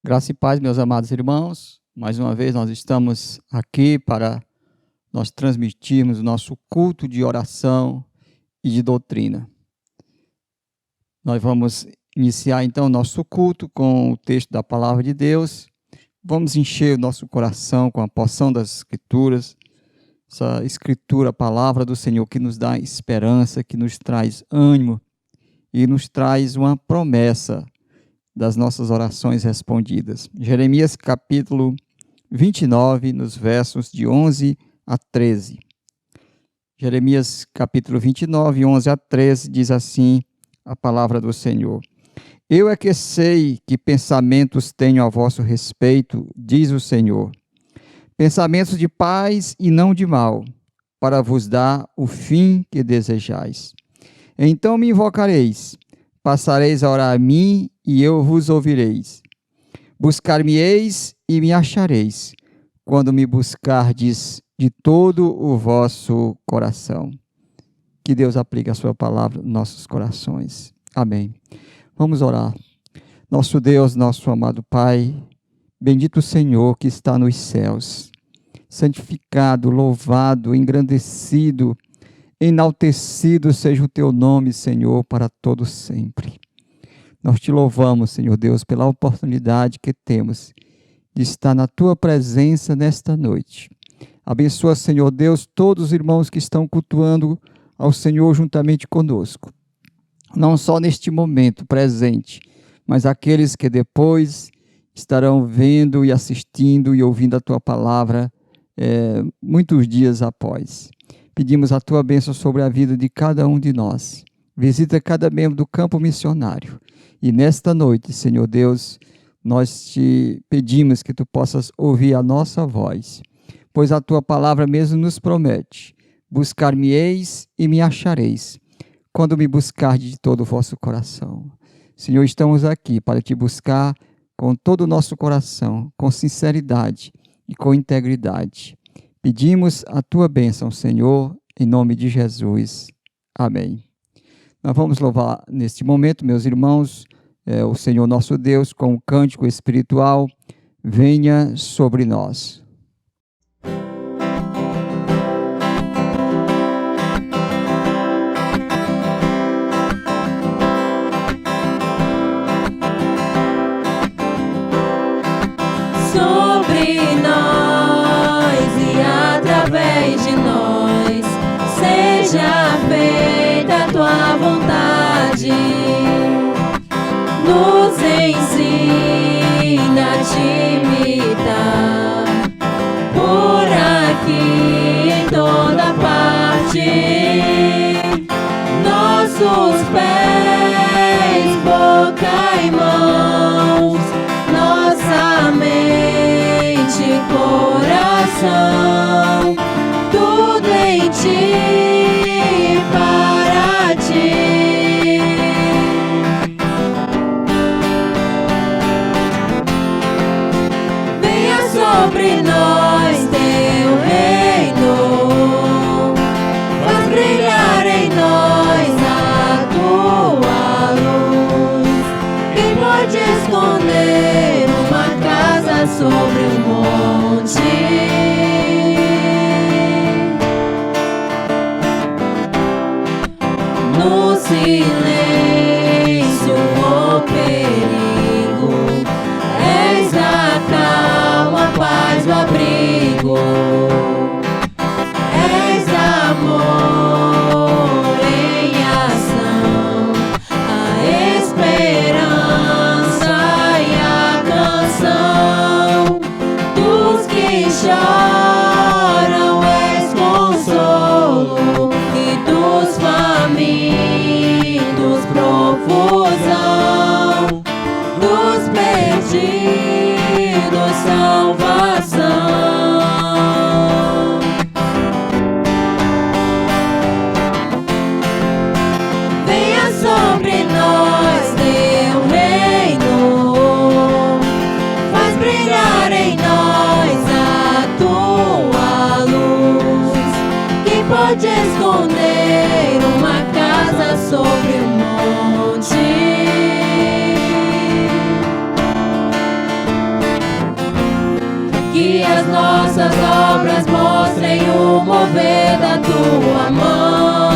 Graça e paz, meus amados irmãos. Mais uma vez nós estamos aqui para nós transmitirmos o nosso culto de oração e de doutrina. Nós vamos iniciar então o nosso culto com o texto da Palavra de Deus. Vamos encher o nosso coração com a porção das Escrituras, essa Escritura, a Palavra do Senhor que nos dá esperança, que nos traz ânimo e nos traz uma promessa das nossas orações respondidas. Jeremias capítulo 29, nos versos de 11 a 13. Jeremias capítulo 29, 11 a 13, diz assim a palavra do Senhor. Eu é que sei que pensamentos tenho a vosso respeito, diz o Senhor. Pensamentos de paz e não de mal, para vos dar o fim que desejais. Então me invocareis, passareis a orar a mim e eu vos ouvireis. Buscar-me-eis e me achareis, quando me buscardes de todo o vosso coração. Que Deus aplique a sua palavra nos nossos corações. Amém. Vamos orar. Nosso Deus, nosso amado Pai, bendito o Senhor que está nos céus, santificado, louvado, engrandecido, enaltecido seja o teu nome, Senhor, para todo sempre. Nós te louvamos, Senhor Deus, pela oportunidade que temos de estar na tua presença nesta noite. Abençoa, Senhor Deus, todos os irmãos que estão cultuando ao Senhor juntamente conosco. Não só neste momento presente, mas aqueles que depois estarão vendo e assistindo e ouvindo a tua palavra muitos dias após. Pedimos a tua bênção sobre a vida de cada um de nós. Visita cada membro do campo missionário. E nesta noite, Senhor Deus, nós te pedimos que tu possas ouvir a nossa voz, pois a tua palavra mesmo nos promete: buscar-me-eis e me achareis, quando me buscardes de todo o vosso coração. Senhor, estamos aqui para te buscar com todo o nosso coração, com sinceridade e com integridade. Pedimos a tua bênção, Senhor, em nome de Jesus. Amém. Nós vamos louvar neste momento, meus irmãos, o Senhor nosso Deus com um cântico espiritual, Venha sobre nós. Sobre nós e através de nós, seja feita a tua vontade. Nos ensina a te imitar, por aqui em toda parte. Nossos pés, boca e mãos, nossa mente e coração, tudo em ti e para ti. Sobre nós teu reino, faz brilhar em nós a tua luz. Quem pode esconder uma casa sobre um monte? No silêncio ou perigo, és a calma, paz, o abrigo. És amor em ação, a esperança e a canção. Dos que choram és consolo, e dos famintos profusão, dos perdidos salvação. Venha sobre nós teu reino, faz brilhar em nós a tua luz. Quem pode esconder uma casa sobre um monte? vossas obras mostrem o mover da tua mão.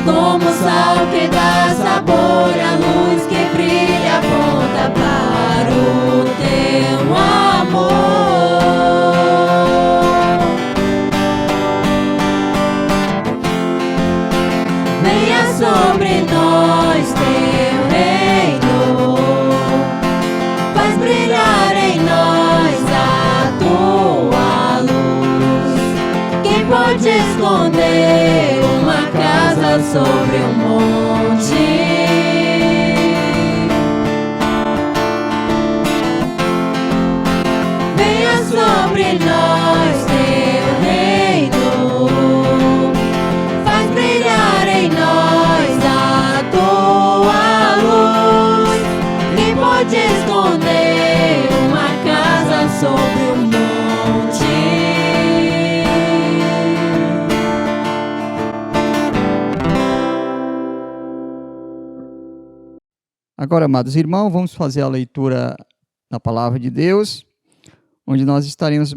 Como o sal que dá sabor à luz que brilha, aponta para o teu amor. Venha sobre nós teu reino, faz brilhar em nós a tua luz. Quem pode esconder uma casa sobre um monte? Venha sobre nós teu reino, faz brilhar em nós a tua luz. Quem pode esconder uma casa sobre um monte? Agora, amados irmãos, vamos fazer a leitura na Palavra de Deus, onde nós estaremos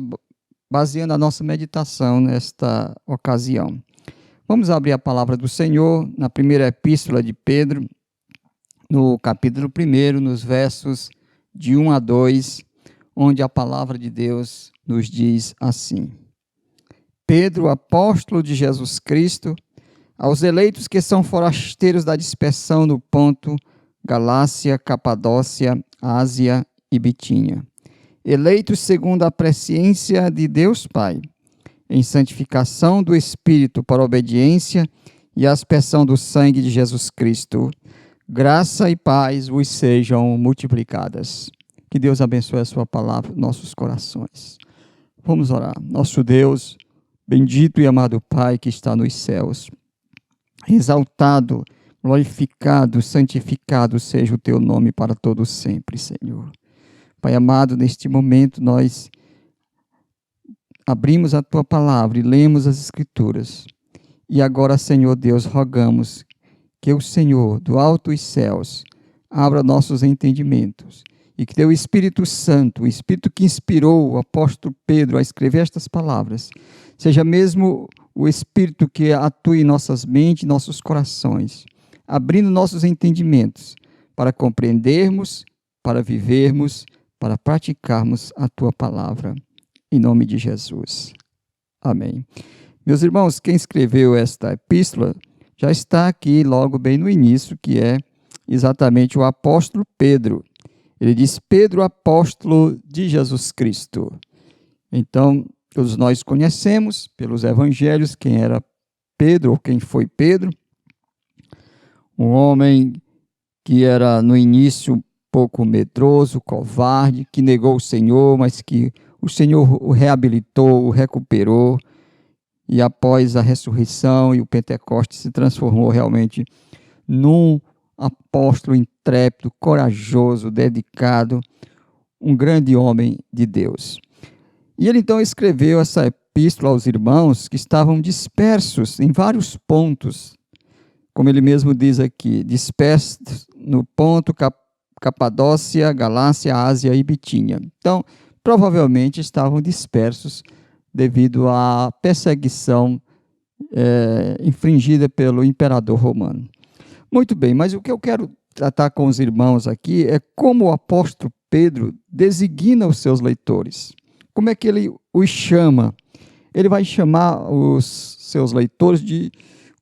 baseando a nossa meditação nesta ocasião. Vamos abrir a Palavra do Senhor na primeira epístola de Pedro, no capítulo 1, nos versos de 1 a 2, onde a Palavra de Deus nos diz assim: Pedro, apóstolo de Jesus Cristo, aos eleitos que são forasteiros da dispersão no Ponto, Galácia, Capadócia, Ásia e Bitínia, eleitos segundo a presciência de Deus Pai, em santificação do Espírito para obediência e aspersão do sangue de Jesus Cristo, graça e paz vos sejam multiplicadas. Que Deus abençoe a sua palavra em nossos corações. Vamos orar. Nosso Deus, bendito e amado Pai que está nos céus, exaltado, glorificado, santificado seja o teu nome para todo sempre, Senhor. Pai amado, neste momento nós abrimos a tua palavra e lemos as Escrituras. E agora, Senhor Deus, rogamos que o Senhor, do alto dos céus, abra nossos entendimentos e que teu Espírito Santo, o Espírito que inspirou o apóstolo Pedro a escrever estas palavras, seja mesmo o Espírito que atue em nossas mentes e nossos corações, abrindo nossos entendimentos para compreendermos, para vivermos, para praticarmos a tua palavra. Em nome de Jesus. Amém. Meus irmãos, quem escreveu esta epístola já está aqui logo bem no início, que é exatamente o apóstolo Pedro. Ele diz: Pedro, apóstolo de Jesus Cristo. Então, todos nós conhecemos pelos evangelhos quem era Pedro ou quem foi Pedro. Um homem que era no início pouco medroso, covarde, que negou o Senhor, mas que o Senhor o reabilitou, o recuperou, e após a ressurreição e o Pentecostes se transformou realmente num apóstolo intrépido, corajoso, dedicado, um grande homem de Deus. E ele então escreveu essa epístola aos irmãos que estavam dispersos em vários pontos, como ele mesmo diz aqui, dispersos no Ponto, Capadócia, Galácia, Ásia e Bitínia. Então, provavelmente estavam dispersos devido à perseguição infringida pelo imperador romano. Muito bem, mas o que eu quero tratar com os irmãos aqui é como o apóstolo Pedro designa os seus leitores. Como é que ele os chama? Ele vai chamar os seus leitores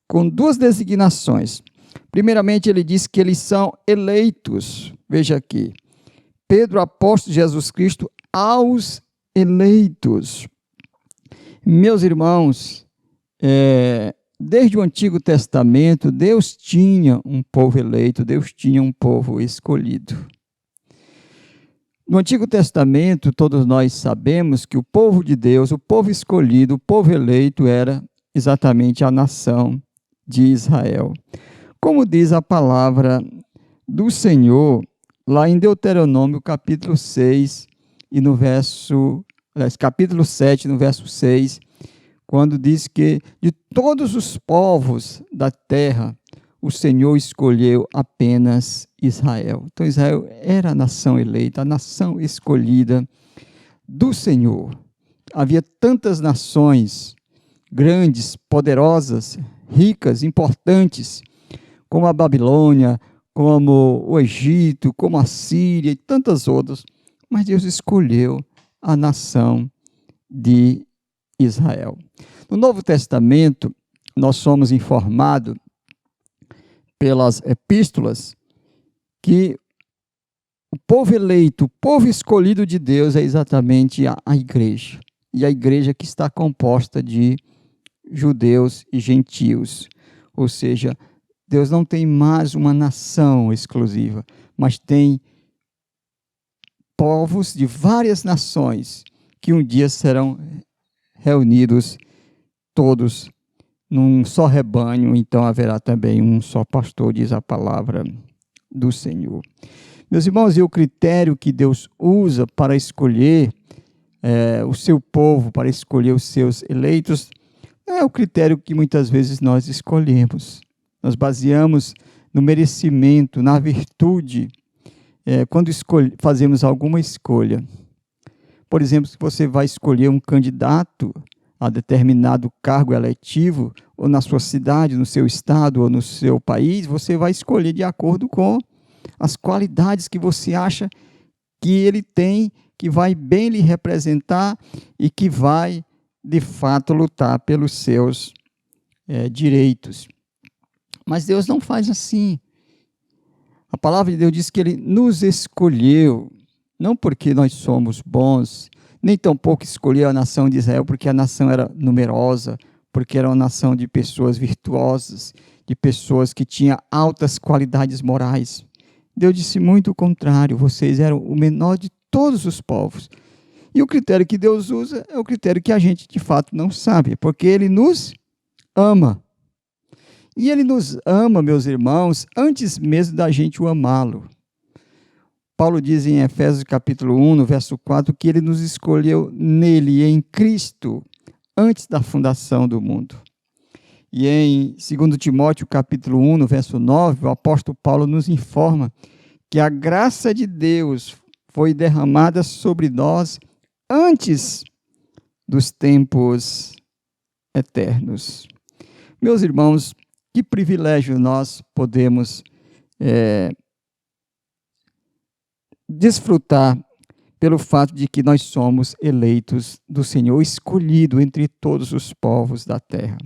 com duas designações. Primeiramente, ele diz que eles são eleitos. Veja aqui, Pedro, apóstolo de Jesus Cristo, aos eleitos. Meus irmãos, desde o Antigo Testamento, Deus tinha um povo eleito, Deus tinha um povo escolhido. No Antigo Testamento, todos nós sabemos que o povo de Deus, o povo escolhido, o povo eleito era exatamente a nação de Israel. Como diz a palavra do Senhor, lá em Deuteronômio, capítulo 6, e no capítulo 7, no verso 6, quando diz que de todos os povos da terra, o Senhor escolheu apenas Israel. Então Israel era a nação eleita, a nação escolhida do Senhor. Havia tantas nações grandes, poderosas, ricas, importantes, como a Babilônia, como o Egito, como a Síria e tantas outras, mas Deus escolheu a nação de Israel. No Novo Testamento, nós somos informados pelas epístolas que o povo eleito, o povo escolhido de Deus é exatamente a igreja. E a igreja que está composta de judeus e gentios. Ou seja, Deus não tem mais uma nação exclusiva, mas tem povos de várias nações que um dia serão reunidos todos num só rebanho, então haverá também um só pastor, diz a palavra do Senhor. Meus irmãos, e o critério que Deus usa para escolher o seu povo, para escolher os seus eleitos, não é o critério que muitas vezes nós escolhemos. Nós baseamos no merecimento, na virtude, quando fazemos alguma escolha. Por exemplo, se você vai escolher um candidato a determinado cargo eletivo, ou na sua cidade, no seu estado, ou no seu país, você vai escolher de acordo com as qualidades que você acha que ele tem, que vai bem lhe representar e que vai, de fato, lutar pelos seus direitos. Mas Deus não faz assim. A palavra de Deus diz que Ele nos escolheu, não porque nós somos bons, nem tampouco escolheu a nação de Israel porque a nação era numerosa, porque era uma nação de pessoas virtuosas, de pessoas que tinham altas qualidades morais. Deus disse muito o contrário, vocês eram o menor de todos os povos. E o critério que Deus usa é o critério que a gente de fato não sabe, porque Ele nos ama. E Ele nos ama, meus irmãos, antes mesmo da gente o amá-lo. Paulo diz em Efésios capítulo 1, no verso 4, que Ele nos escolheu nele, em Cristo, antes da fundação do mundo. E em 2 Timóteo capítulo 1, no verso 9, o apóstolo Paulo nos informa que a graça de Deus foi derramada sobre nós antes dos tempos eternos. Meus irmãos, que privilégio nós podemos desfrutar pelo fato de que nós somos eleitos do Senhor, escolhido entre todos os povos da terra.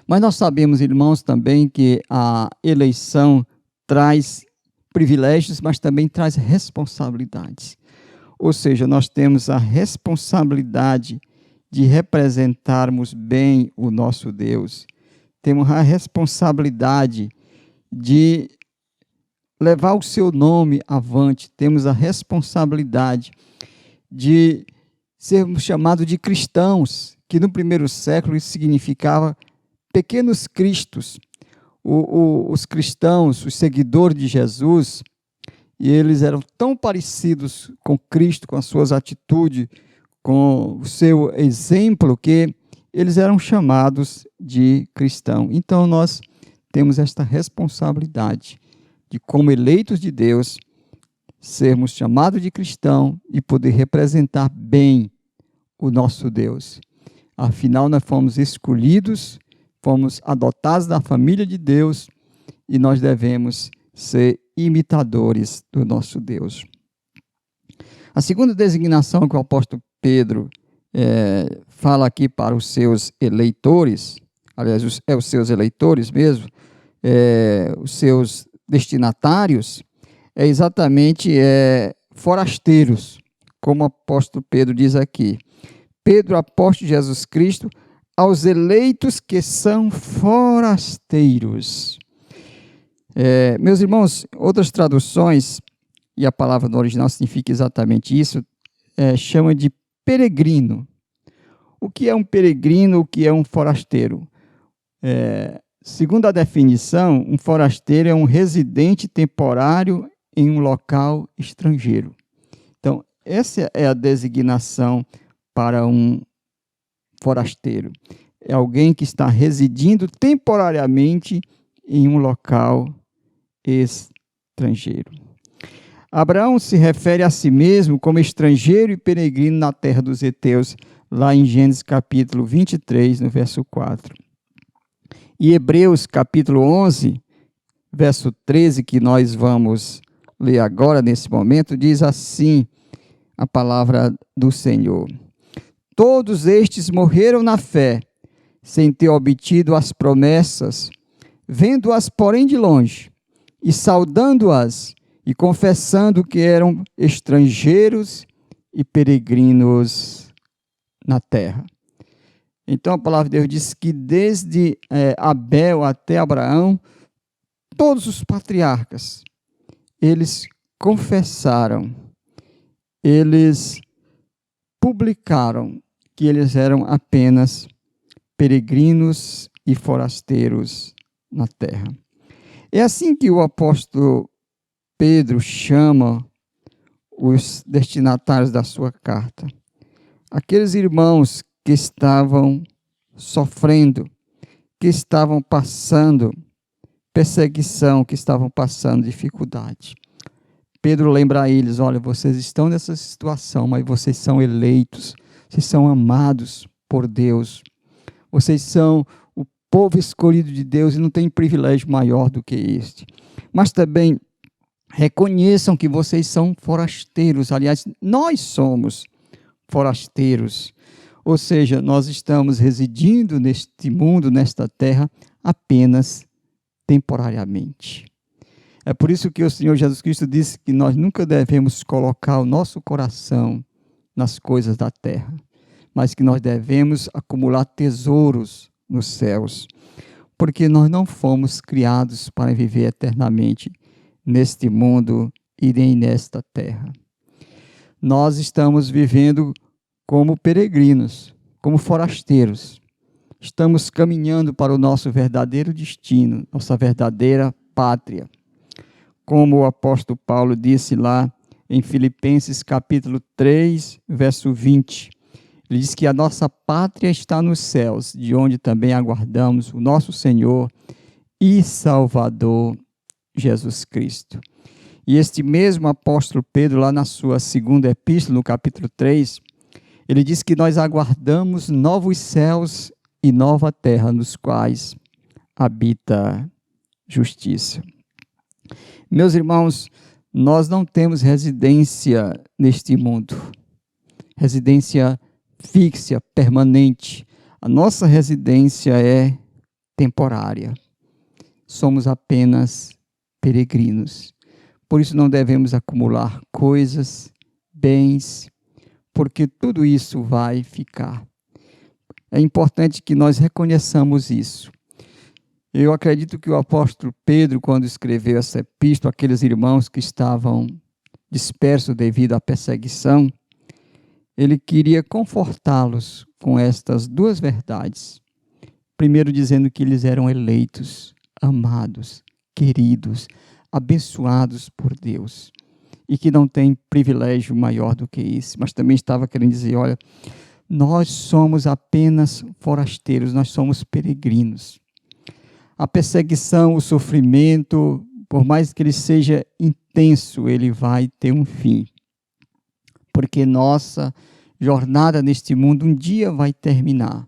Mas nós sabemos, irmãos, também que a eleição traz privilégios, mas também traz responsabilidades. Ou seja, nós temos a responsabilidade de representarmos bem o nosso Deus. Temos a responsabilidade de levar o seu nome avante. Temos a responsabilidade de sermos chamados de cristãos, que no primeiro século isso significava pequenos cristos. Os cristãos, os seguidores de Jesus, e eles eram tão parecidos com Cristo, com as suas atitudes, com o seu exemplo, que eles eram chamados de cristãos. Então, nós temos esta responsabilidade de, como eleitos de Deus, sermos chamados de cristão e poder representar bem o nosso Deus. Afinal, nós fomos escolhidos, fomos adotados da família de Deus e nós devemos ser imitadores do nosso Deus. A segunda designação que o apóstolo Pedro fala aqui para os seus eleitores, aliás, os seus eleitores mesmo, os seus destinatários, é exatamente forasteiros, como o apóstolo Pedro diz aqui. Pedro, apóstolo de Jesus Cristo, aos eleitos que são forasteiros. Meus irmãos, outras traduções, e a palavra no original significa exatamente isso, chama de peregrino. O que é um peregrino, o que é um forasteiro? Segundo a definição, um forasteiro é um residente temporário em um local estrangeiro. Então, essa é a designação para um forasteiro. É alguém que está residindo temporariamente em um local estrangeiro. Abraão se refere a si mesmo como estrangeiro e peregrino na terra dos heteus, lá em Gênesis capítulo 23, no verso 4. E Hebreus capítulo 11, verso 13, que nós vamos ler agora nesse momento, diz assim a palavra do Senhor: todos estes morreram na fé, sem ter obtido as promessas, vendo-as, porém, de longe, e saudando-as, e confessando que eram estrangeiros e peregrinos na terra. Então a palavra de Deus diz que desde Abel até Abraão, todos os patriarcas, eles confessaram, eles publicaram que eles eram apenas peregrinos e forasteiros na terra. É assim que o apóstolo Pedro chama os destinatários da sua carta. Aqueles irmãos que estavam sofrendo, que estavam passando perseguição, que estavam passando dificuldade. Pedro lembra a eles: olha, vocês estão nessa situação, mas vocês são eleitos, vocês são amados por Deus, vocês são o povo escolhido de Deus e não tem privilégio maior do que este. Mas também reconheçam que vocês são forasteiros. Aliás, nós somos forasteiros. Ou seja, nós estamos residindo neste mundo, nesta terra, apenas temporariamente. É por isso que o Senhor Jesus Cristo disse que nós nunca devemos colocar o nosso coração nas coisas da terra, mas que nós devemos acumular tesouros nos céus, porque nós não fomos criados para viver eternamente neste mundo e nem nesta terra. Nós estamos vivendo como peregrinos, como forasteiros. Estamos caminhando para o nosso verdadeiro destino, nossa verdadeira pátria. Como o apóstolo Paulo disse lá em Filipenses capítulo 3, verso 20. Ele diz que a nossa pátria está nos céus, de onde também aguardamos o nosso Senhor e Salvador Jesus Cristo. E este mesmo apóstolo Pedro, lá na sua segunda epístola, no capítulo 3, ele diz que nós aguardamos novos céus e nova terra, nos quais habita justiça. Meus irmãos, nós não temos residência neste mundo, residência fixa, permanente. A nossa residência é temporária. Somos apenas peregrinos. Por isso não devemos acumular coisas, bens, porque tudo isso vai ficar. É importante que nós reconheçamos isso. Eu acredito que o apóstolo Pedro, quando escreveu essa epístola, aqueles irmãos que estavam dispersos devido à perseguição, ele queria confortá-los com estas duas verdades. Primeiro, dizendo que eles eram eleitos, amados, queridos, abençoados por Deus, e que não tem privilégio maior do que esse. Mas também estava querendo dizer: olha, nós somos apenas forasteiros, nós somos peregrinos. A perseguição, o sofrimento, por mais que ele seja intenso, ele vai ter um fim. Porque nossa jornada neste mundo um dia vai terminar.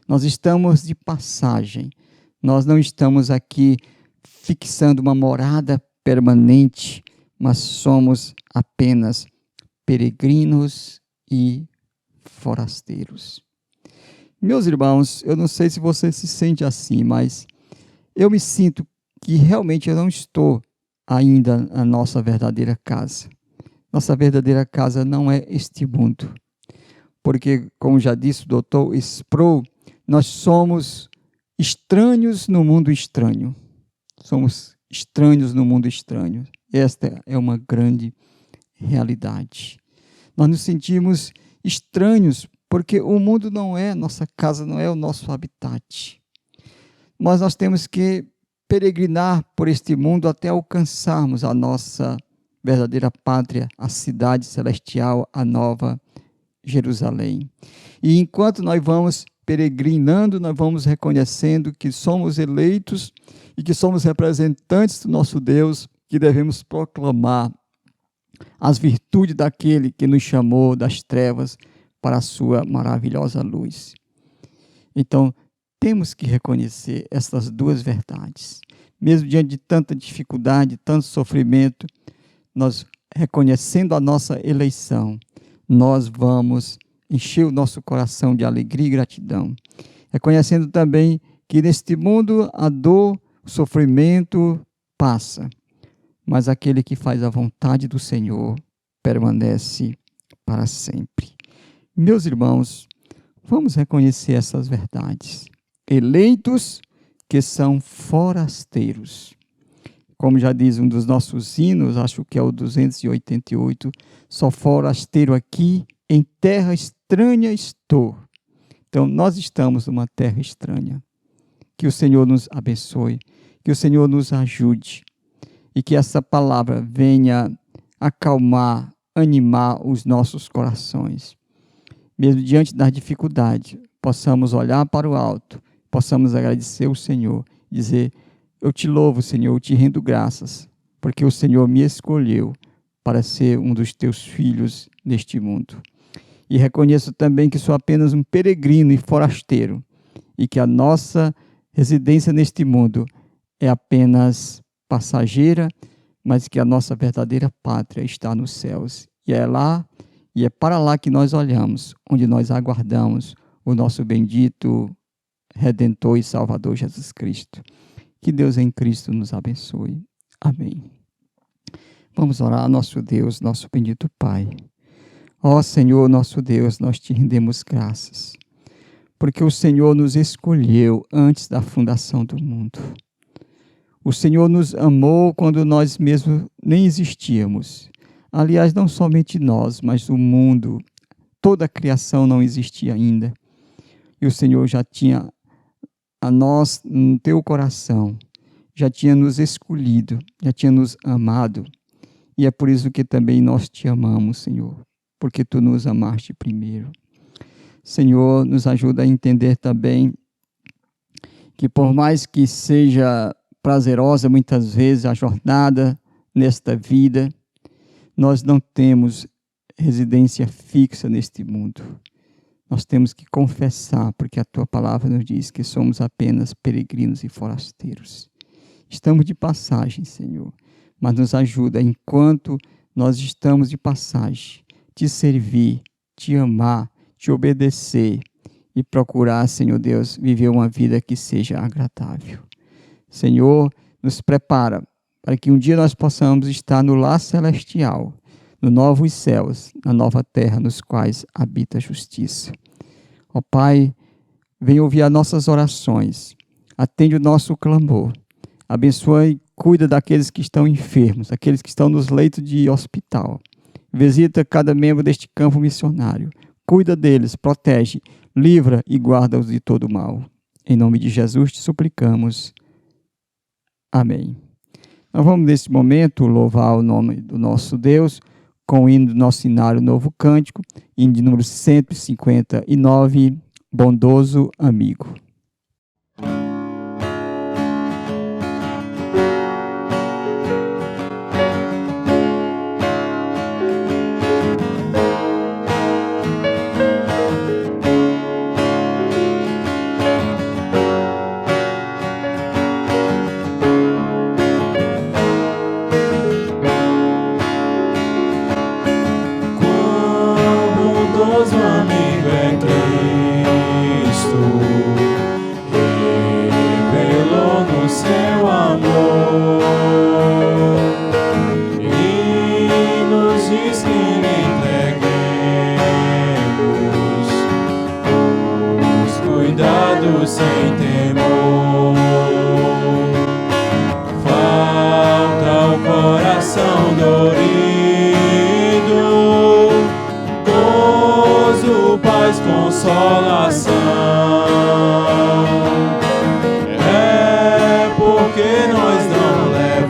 Nós estamos de passagem. Nós não estamos aqui fixando uma morada permanente, mas somos apenas peregrinos e forasteiros. Meus irmãos, eu não sei se você se sente assim, mas eu me sinto que realmente eu não estou ainda na nossa verdadeira casa. Nossa verdadeira casa não é este mundo. Porque, como já disse o Dr. Sproul, nós somos estranhos no mundo estranho. Somos estranhos no mundo estranho. Esta é uma grande realidade. Nós nos sentimos estranhos porque o mundo não é nossa casa, não é o nosso habitat. Mas nós temos que peregrinar por este mundo até alcançarmos a nossa verdadeira pátria, a cidade celestial, a nova Jerusalém. E enquanto nós vamos peregrinando, nós vamos reconhecendo que somos eleitos e que somos representantes do nosso Deus, que devemos proclamar as virtudes daquele que nos chamou das trevas para a sua maravilhosa luz. Então, temos que reconhecer essas duas verdades. Mesmo diante de tanta dificuldade, tanto sofrimento, nós reconhecendo a nossa eleição, nós vamos encher o nosso coração de alegria e gratidão. Reconhecendo também que neste mundo a dor, o sofrimento passa, mas aquele que faz a vontade do Senhor permanece para sempre. Meus irmãos, vamos reconhecer essas verdades. Eleitos que são forasteiros. Como já diz um dos nossos hinos, acho que é o 288, só forasteiro aqui, em terra estranha estou. Então, nós estamos numa terra estranha. Que o Senhor nos abençoe, que o Senhor nos ajude e que essa palavra venha acalmar, animar os nossos corações. Mesmo diante da dificuldade, possamos olhar para o alto, possamos agradecer ao Senhor, dizer: eu te louvo, Senhor, eu te rendo graças, porque o Senhor me escolheu para ser um dos teus filhos neste mundo. E reconheço também que sou apenas um peregrino e forasteiro, e que a nossa residência neste mundo é apenas passageira, mas que a nossa verdadeira pátria está nos céus. E é lá, e é para lá que nós olhamos, onde nós aguardamos o nosso bendito Redentor e Salvador Jesus Cristo. Que Deus em Cristo nos abençoe. Amém. Vamos orar, nosso Deus, nosso bendito Pai. Ó Senhor, nosso Deus, nós te rendemos graças, porque o Senhor nos escolheu antes da fundação do mundo. O Senhor nos amou quando nós mesmos nem existíamos. Aliás, não somente nós, mas o mundo, toda a criação não existia ainda. E o Senhor já tinha a nós no teu coração, já tinha nos escolhido, já tinha nos amado. E é por isso que também nós te amamos, Senhor, porque tu nos amaste primeiro. Senhor, nos ajuda a entender também que por mais que seja prazerosa muitas vezes a jornada nesta vida, nós não temos residência fixa neste mundo. Nós temos que confessar, porque a tua palavra nos diz que somos apenas peregrinos e forasteiros. Estamos de passagem, Senhor, mas nos ajuda, enquanto nós estamos de passagem, te servir, te amar, te obedecer e procurar, Senhor Deus, viver uma vida que seja agradável. Senhor, nos prepara para que um dia nós possamos estar no lar celestial, no novos céus, na nova terra, nos quais habita a justiça. Ó Pai, vem ouvir as nossas orações, atende o nosso clamor, abençoa e cuida daqueles que estão enfermos, aqueles que estão nos leitos de hospital. Visita cada membro deste campo missionário, cuida deles, protege, livra e guarda-os de todo mal. Em nome de Jesus te suplicamos. Amém. Nós vamos nesse momento louvar o nome do nosso Deus com o hino do nosso cenário Novo Cântico, hino de número 159, Bondoso Amigo. Bondoso amigo é Cristo, revelou no seu amor e nos diz que lhe entreguemos os cuidados sem temor. Falta o coração dorido, paz, consolação. É porque nós não levamos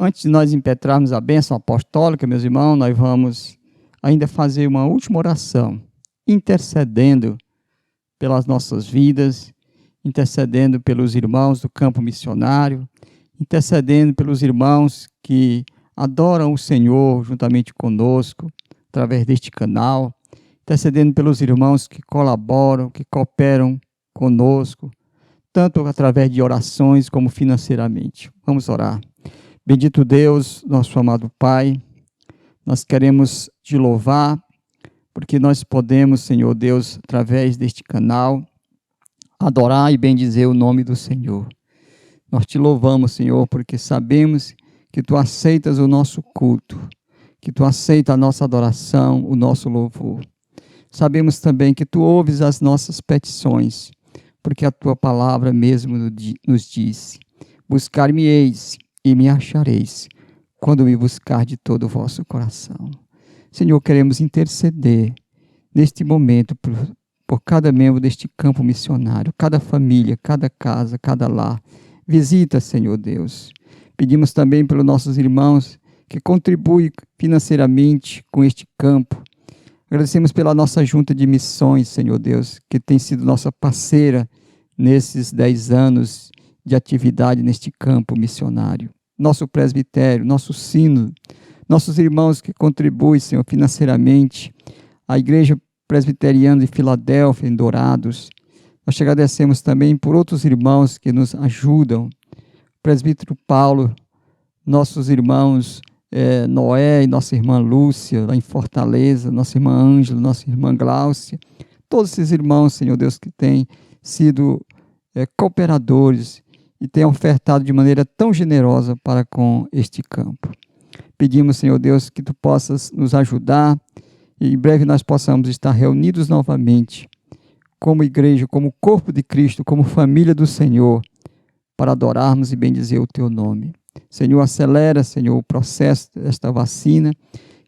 Antes de nós impetrarmos a bênção apostólica, meus irmãos, nós vamos ainda fazer uma última oração, intercedendo pelas nossas vidas, intercedendo pelos irmãos do campo missionário, intercedendo pelos irmãos que adoram o Senhor juntamente conosco, através deste canal, intercedendo pelos irmãos que colaboram, que cooperam conosco, tanto através de orações como financeiramente. Vamos orar. Bendito Deus, nosso amado Pai, nós queremos te louvar, porque nós podemos, Senhor Deus, através deste canal, adorar e bendizer o nome do Senhor. Nós te louvamos, Senhor, porque sabemos que tu aceitas o nosso culto, que tu aceitas a nossa adoração, o nosso louvor. Sabemos também que tu ouves as nossas petições, porque a tua palavra mesmo nos disse: buscar-me-eis e me achareis, quando me buscar de todo o vosso coração. Senhor, queremos interceder neste momento por cada membro deste campo missionário, cada família, cada casa, cada lar. Visita, Senhor Deus. Pedimos também pelos nossos irmãos que contribuem financeiramente com este campo. Agradecemos pela nossa junta de missões, Senhor Deus, que tem sido nossa parceira nesses 10 anos de atividade neste campo missionário. Nosso presbitério, nosso sínodo, nossos irmãos que contribuem, Senhor, financeiramente, a Igreja Presbiteriana de Filadélfia, em Dourados. Nós te agradecemos também por outros irmãos que nos ajudam. O presbítero Paulo, nossos irmãos Noé e nossa irmã Lúcia, lá em Fortaleza, nossa irmã Ângela, nossa irmã Gláucia, todos esses irmãos, Senhor Deus, que têm sido cooperadores e têm ofertado de maneira tão generosa para com este campo. Pedimos, Senhor Deus, que tu possas nos ajudar e em breve nós possamos estar reunidos novamente como igreja, como corpo de Cristo, como família do Senhor, para adorarmos e bendizer o teu nome. Senhor, acelera, Senhor, o processo desta vacina,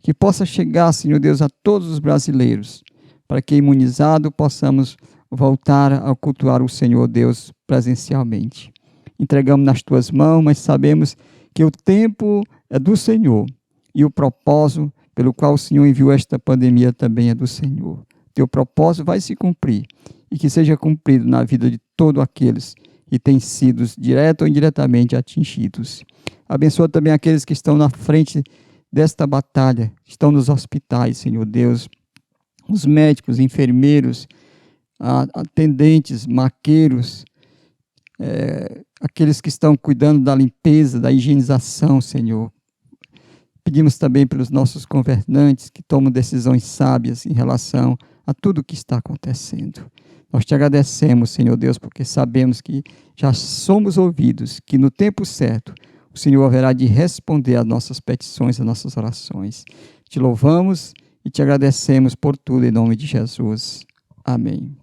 que possa chegar, Senhor Deus, a todos os brasileiros, para que, imunizado, possamos voltar a cultuar o Senhor Deus presencialmente. Entregamos nas tuas mãos, mas sabemos que o tempo é do Senhor e o propósito pelo qual o Senhor enviou esta pandemia também é do Senhor. Teu propósito vai se cumprir e que seja cumprido na vida de todos aqueles que têm sido direto ou indiretamente atingidos. Abençoa também aqueles que estão na frente desta batalha, estão nos hospitais, Senhor Deus, os médicos, enfermeiros, atendentes, maqueiros, aqueles que estão cuidando da limpeza, da higienização, Senhor. Pedimos também pelos nossos governantes que tomam decisões sábias em relação a tudo o que está acontecendo. Nós te agradecemos, Senhor Deus, porque sabemos que já somos ouvidos, que no tempo certo o Senhor haverá de responder às nossas petições, às nossas orações. Te louvamos e te agradecemos por tudo em nome de Jesus. Amém.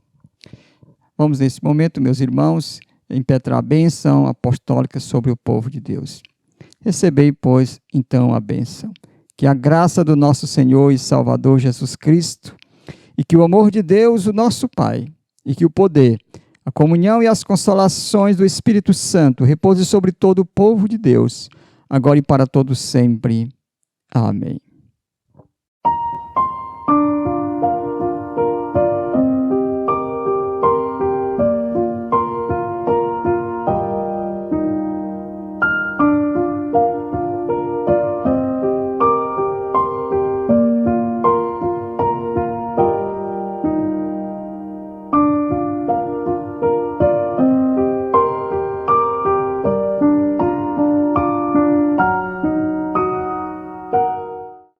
Vamos nesse momento, meus irmãos, impetrar a bênção apostólica sobre o povo de Deus. Recebei, pois, então a bênção. Que a graça do nosso Senhor e Salvador Jesus Cristo, e que o amor de Deus, o nosso Pai, e que o poder, a comunhão e as consolações do Espírito Santo repouse sobre todo o povo de Deus, agora e para todos sempre. Amém.